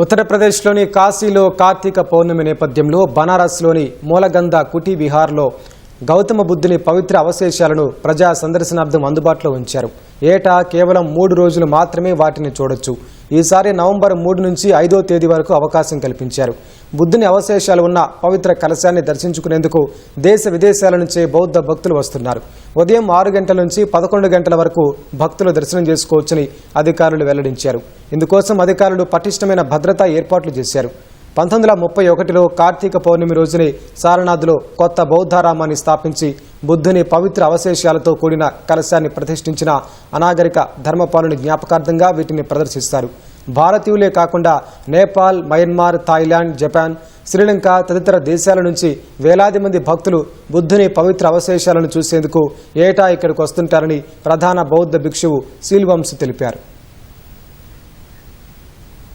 ఉత్తరప్రదేశ్లోని కాశీలో కార్తీక పౌర్ణమి నేపథ్యంలో బనారస్లోని మూలగంధ కుటీ విహార్లో గౌతమ బుద్ధుని పవిత్ర అవశేషాలను ప్రజా సందర్శనార్థం అందుబాటులో ఉంచారు. ఏటా కేవలం 3 రోజులు మాత్రమే వాటిని చూడొచ్చు. ఈసారి నవంబర్ 3 నుంచి 5వ తేదీ వరకు అవకాశం కల్పించారు. బుద్ధుని అవశేషాలు ఉన్న పవిత్ర కలశాన్ని దర్శించుకునేందుకు దేశ విదేశాల నుంచే బౌద్ధ భక్తులు వస్తున్నారు. ఉదయం 6 గంటల నుంచి 11 గంటల వరకు భక్తులు దర్శనం చేసుకోవచ్చని అధికారులు వెల్లడించారు. ఇందుకోసం అధికారులు పటిష్టమైన భద్రతా ఏర్పాట్లు చేశారు. 1931లో కార్తీక పౌర్ణమి రోజునే సారనాథ్లో కొత్త బౌద్ధారామాన్ని స్థాపించి బుద్ధుని పవిత్ర అవశేషాలతో కూడిన కలశాన్ని ప్రతిష్ఠించిన అనాగరిక ధర్మపాలుని జ్ఞాపకార్థంగా వీటిని ప్రదర్శిస్తారు. భారతీయులే కాకుండా Nepal, Myanmar, Thailand, Japan, Sri Lanka తదితర దేశాల నుంచి వేలాది మంది భక్తులు బుద్ధుని పవిత్ర అవశేషాలను చూసేందుకు ఏటా ఇక్కడికి వస్తుంటారని ప్రధాన బౌద్ధ భిక్షువు సీల్వంశ్ తెలిపారు.